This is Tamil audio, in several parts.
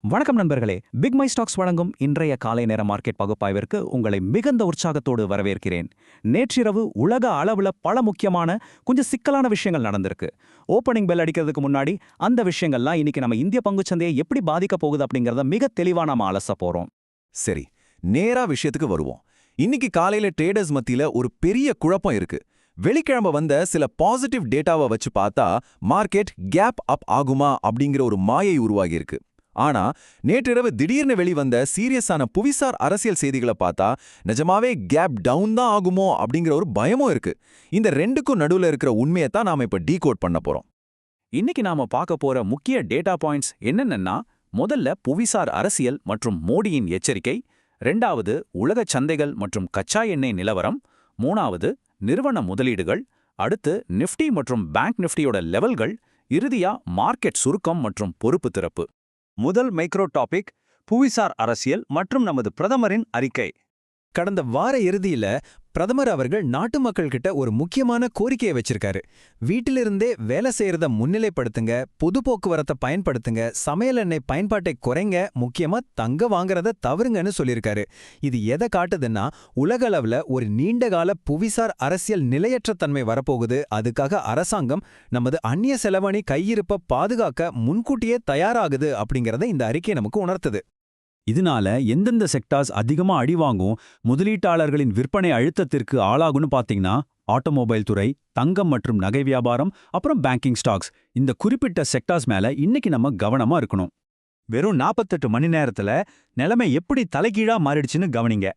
வணக்கம் நண்பர்களே. பிக் மை ஸ்டாக்ஸ் வழங்கும் இன்றைய காலை நேர மார்க்கெட் பகுப்பாய்விற்கு உங்களை மிகுந்த உற்சாகத்தோடு வரவேற்கிறேன். நேற்றிரவு உலக அளவுல பல முக்கியமான கொஞ்சம் சிக்கலான விஷயங்கள் நடந்திருக்கு. ஓப்பனிங் பெல் அடிக்கிறதுக்கு முன்னாடி அந்த விஷயங்கள்லாம் இன்னைக்கு நம்ம இந்திய பங்குச்சந்தையை எப்படி பாதிக்க போகுது அப்படிங்கறத மிக தெளிவா நாம அலச போறோம். சரி, நேரா விஷயத்துக்கு வருவோம். இன்னைக்கு காலையில ட்ரேடர்ஸ் மத்தியில ஒரு பெரிய குழப்பம் இருக்கு. வெள்ளிக்கிழமை வந்த சில பாசிட்டிவ் டேட்டாவை வச்சு பார்த்தா மார்க்கெட் கேப் அப் ஆகுமா அப்படிங்கிற ஒரு மாயை உருவாகி இருக்கு. ஆனா நேற்றிரவு திடீர்னு வெளிவந்த சீரியஸான புவிசார் அரசியல் செய்திகளை பார்த்தா நிஜமாவே கேப் டவுன் தான் ஆகுமோ அப்படிங்கிற ஒரு பயமும் இருக்கு. இந்த ரெண்டுக்கும் நடுவுல இருக்கிற உண்மையை தான் நாம இப்ப டீகோட் பண்ண போறோம். இன்னைக்கு நாம பார்க்க போற முக்கிய டேட்டா பாயிண்ட்ஸ் என்னென்னா, முதல்ல புவிசார் அரசியல் மற்றும் மோடியின் எச்சரிக்கை, ரெண்டாவது உலக சந்தைகள் மற்றும் கச்சா எண்ணெய் நிலவரம், மூணாவது நிறுவன முதலீடுகள், அடுத்து நிஃப்டி மற்றும் பேங்க் நிஃப்டியோட லெவல்கள், இறுதியா மார்க்கெட் சுருக்கம் மற்றும் பொறுப்பு திறப்பு. முதல் மைக்ரோ டாபிக் புவிசார் அரசியல் மற்றும் நமது பிரதமரின் அறிக்கை. கடந்த வார இறுதியில பிரதமர் அவர்கள் நாட்டு மக்கள் கிட்ட ஒரு முக்கியமான கோரிக்கையை வச்சிருக்காரு. வீட்டிலிருந்தே வேலை செய்யறத முன்னிலைப்படுத்துங்க, பொது போக்குவரத்தை பயன்படுத்துங்க, சமையல் எண்ணெய் பயன்பாட்டை குறைங்க, முக்கியமா தங்க வாங்குறத தவறுங்கன்னு சொல்லியிருக்காரு. இது எதை காட்டுதுன்னா, உலக அளவுல ஒரு நீண்டகால புவிசார் அரசியல் நிலையற்ற தன்மை வரப்போகுது. அதுக்காக அரசாங்கம் நமது அந்நிய செலவணி கையிருப்ப பாதுகாக்க முன்கூட்டியே தயாராகுது அப்படிங்கறத இந்த அறிக்கை நமக்கு உணர்த்துது. இதனால எந்தெந்த செக்டார்ஸ் அதிகமா அடிவாங்கும், முதலீட்டாளர்களின் விற்பனை அழுத்தத்திற்கு ஆளாகும்னு பாத்தீங்கன்னா, ஆட்டோமொபைல் துறை, தங்கம் மற்றும் நகை வியாபாரம், அப்புறம் பேங்கிங் ஸ்டாக்ஸ், இந்த குறிப்பிட்ட செக்டார்ஸ் மேல இன்னைக்கு நம்ம கவனமா இருக்கணும். வெறும் 48 மணி நேரத்துல நிலைமை எப்படி தலைகீழா மாறிடுச்சுன்னு கவனிங்க.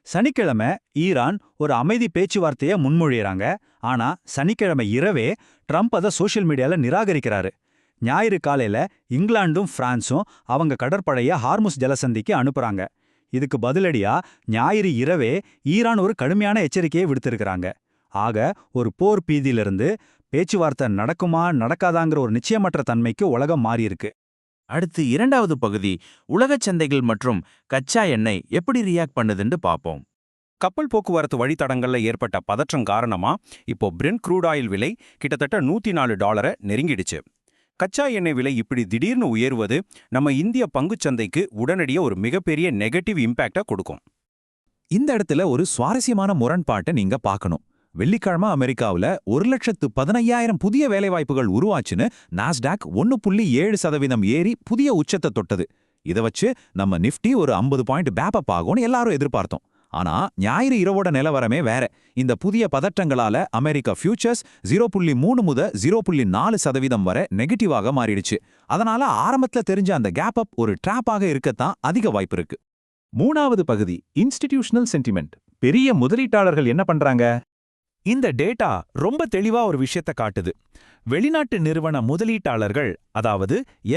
சனிக்கிழமை ஈரான் ஒரு அமைதி பேச்சுவார்த்தையை முன்மொழியறாங்க. ஆனா சனிக்கிழமை இரவே ட்ரம்ப் அதை சோஷியல் மீடியால நிராகரிக்கிறாரு. ஞாயிறு காலையில இங்கிலாந்தும் பிரான்சும் அவங்க கடற்படையை ஹார்முஸ் ஜலசந்திக்கு அனுப்புறாங்க. இதுக்கு பதிலடியா ஞாயிறு இரவே ஈரான் ஒரு கடுமையான எச்சரிக்கையை விடுத்திருக்கிறாங்க. ஆக ஒரு போர் பீதியிலிருந்து பேச்சுவார்த்தை நடக்குமா நடக்காதாங்கிற ஒரு நிச்சயமற்ற தன்மைக்கு உலகம் மாறியிருக்கு. அடுத்து இரண்டாவது பகுதி உலகச் சந்தைகள் மற்றும் கச்சா எண்ணெய் எப்படி ரியாக்ட் பண்ணுதுன்னு பார்ப்போம். கப்பல் போக்குவரத்து வழித்தடங்கள்ல ஏற்பட்ட பதற்றம் காரணமா இப்போ பிரெண்ட் க்ரூட் ஆயில் விலை கிட்டத்தட்ட $104 நெருங்கிடுச்சு. கச்சா எண்ணெய் விலை இப்படி திடீர்னு உயர்வது நம்ம இந்திய பங்குச்சந்தைக்கு உடனடியே ஒரு மிகப்பெரிய நெகட்டிவ் இம்பாக்டை கொடுக்கும். இந்த இடத்துல ஒரு சுவாரஸ்யமான முரண்பாட்டை நீங்க பார்க்கணும். வெள்ளிக்கிழமை அமெரிக்காவுல 1,15,000 புதிய வேலைவாய்ப்புகள் உருவாச்சுன்னு நாஸ்டாக் 1.7% ஏறி புதிய உச்சத்தை தொட்டது. இதை வச்சு நம்ம நிஃப்டி ஒரு 50 பாயிண்ட் பேப்பப் ஆகும்னு எல்லாரும் எதிர்பார்த்தோம். ஆனா ஞாயிறு இரவோட நிலவரமே வேற. இந்த புதிய பதற்றங்களால அமெரிக்கா ஃபியூச்சர்ஸ் 0.3 முதல் 0.4% வரை நெகட்டிவாக மாறிடுச்சு. அதனால ஆரம்பத்துல தெரிஞ்ச அந்த கேப் அப் ஒரு ட்ராப்பாக இருக்கத்தான் அதிக வாய்ப்பு இருக்கு. மூணாவது பகுதி இன்ஸ்டிடியூஷனல் சென்டிமெண்ட். பெரிய முதலீட்டாளர்கள் என்ன பண்றாங்க? இந்த டேட்டா ரொம்ப தெளிவா ஒரு விஷயத்தை காட்டுது. வெளிநாட்டு நிறுவன முதலீட்டாளர்கள், அதாவது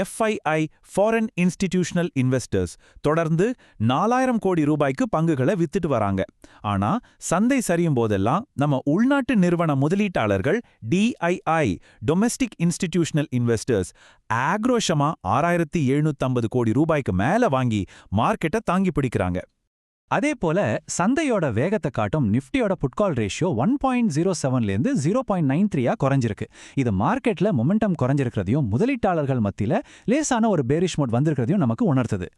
FII ஃபாரின் இன்ஸ்டிடியூஷனல் இன்வெஸ்டர்ஸ், தொடர்ந்து 4000 கோடி ரூபாய்க்கு பங்குகளை வித்துட்டு வராங்க. ஆனா சந்தை சரியும் போதெல்லாம் நம்ம உள்நாட்டு நிறுவன முதலீட்டாளர்கள் DII டொமெஸ்டிக் இன்ஸ்டிடியூஷனல் இன்வெஸ்டர்ஸ் ஆக்ரோஷமா 6750 கோடி ரூபாய்க்கு மேல வாங்கி மார்க்கெட்டை தாங்கி பிடிக்கிறாங்க. அதே போல சந்தையோட வேகத்தை காட்டும் நிஃப்டியோட புட்கால் ரேஷியோ 1.07லேருந்து 0.93ஆ குறைஞ்சிருக்கு. இது மார்க்கெட்ல மொமெண்டம் குறைஞ்சிருக்கிறதையும் முதலீட்டாளர்கள் மத்தியில லேசான ஒரு பேரிஷ் மோட் வந்திருக்கிறதையும் நமக்கு உணர்த்துது.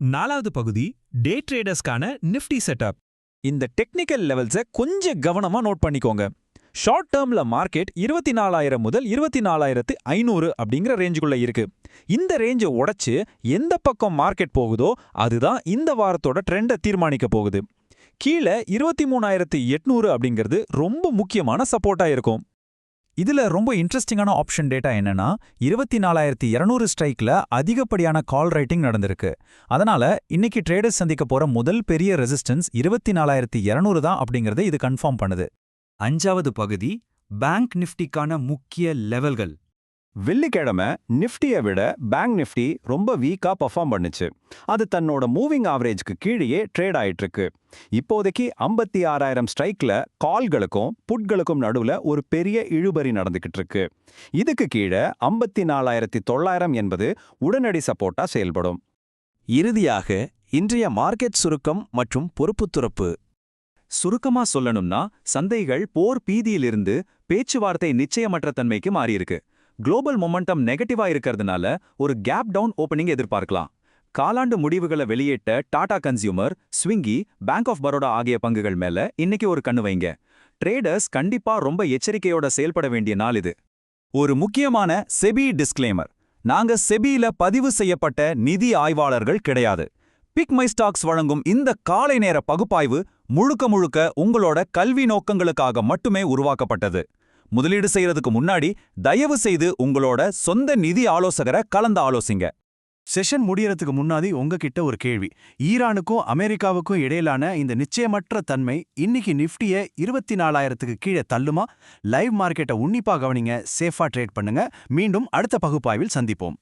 நாலாவது பகுதி டே ட்ரேடர்ஸ்க்கான நிஃப்டி செட்டப். இந்த டெக்னிக்கல் லெவல்ஸை கொஞ்சம் கவனமா நோட் பண்ணிக்கோங்க. ஷார்ட் டேர்ம்ல மார்க்கெட் 24,000 முதல் 24,500 அப்படிங்கிற ரேஞ்சுக்குள்ள இருக்கு. இந்த ரேஞ்சை உடைச்சு எந்த பக்கம் மார்க்கெட் போகுதோ அதுதான் இந்த வாரத்தோட ட்ரெண்டை தீர்மானிக்க போகுது. கீழே 23,800 அப்படிங்கிறது ரொம்ப முக்கியமான சப்போர்ட்டா இருக்கும். இதுல ரொம்ப இன்ட்ரெஸ்டிங்கான ஆப்ஷன் டேட்டா என்னன்னா, 24,200 ஸ்ட்ரைக்ல அதிகப்படியான கால் ரைட்டிங் நடந்திருக்கு. அதனால இன்னைக்கு ட்ரேடர்ஸ் சந்திக்க போற முதல் பெரிய ரெசிஸ்டன்ஸ் 24,200 தான் அப்படிங்கறத இது கன்ஃபார்ம் பண்ணுது. அஞ்சாவது பகுதி பேங்க் நிஃப்டிக்கான முக்கிய லெவல்கள். வெள்ளிக்கிழமை நிஃப்டியை விட பேங்க் நிஃப்டி ரொம்ப வீக்கா பர்ஃபார்ம் பண்ணுச்சு. அது தன்னோட மூவிங் ஆவரேஜ்க்கு கீழேயே ட்ரேட் ஆயிட்டு இருக்கு. இப்போதைக்கு 56,000 ஸ்ட்ரைக்ல கால்களுக்கும் புட்களுக்கும் நடுவுல ஒரு பெரிய இழுபறி நடந்துகிட்டு இருக்கு. இதுக்கு கீழே 54,900 என்பது உடனடி சப்போர்ட்டா செயல்படும். இறுதியாக இன்றைய மார்க்கெட் சுருக்கம் மற்றும் பொறுப்பு துறப்பு. சுருக்கமா சொல்லணும்னா, சந்தைகள் போர் பீதியிலிருந்து பேச்சுவார்த்தை நிச்சயமற்ற தன்மைக்கு மாறியிருக்கு. குளோபல் மொமெண்டம் நெகட்டிவா இருக்கிறதுனால ஒரு கேப் டவுன் ஓப்பனிங் எதிர்பார்க்கலாம். காலாண்டு முடிவுகளை வெளியிட்ட டாடா கன்சியூமர், ஸ்விங்கி, பேங்க் ஆஃப் பரோடா ஆகிய பங்குகள் மேல இன்னைக்கு ஒரு கண்ணு வைங்க. ட்ரேடர்ஸ் கண்டிப்பா ரொம்ப எச்சரிக்கையோட செயல்பட வேண்டிய நாள் இது. ஒரு முக்கியமான செபி டிஸ்க்ளைமர். நாங்க செபியில பதிவு செய்யப்பட்ட நிதி ஆய்வாளர்கள் கிடையாது. பிக் மை ஸ்டாக்ஸ் வழங்கும் இந்த காலை நேர பகுப்பாய்வு முழுக்க முழுக்க உங்களோட கல்வி நோக்கங்களுக்காக மட்டுமே உருவாக்கப்பட்டது. முதலீடு செய்யறதுக்கு முன்னாடி தயவு செய்து உங்களோட சொந்த நிதி ஆலோசகரை கலந்து ஆலோசிங்க. செஷன் முடியறதுக்கு முன்னாடி உங்ககிட்ட ஒரு கேள்வி. ஈரானுக்கும் அமெரிக்காவுக்கும் இடையிலான இந்த நிச்சயமற்ற தன்மை இன்னைக்கு நிஃப்டியை 24,000க்கு கீழே தள்ளுமா? லைவ் மார்க்கெட்டை உன்னிப்பா கவனிங்க, சேஃபா ட்ரேட் பண்ணுங்க. மீண்டும் அடுத்த பகுப்பாய்வில் சந்திப்போம்.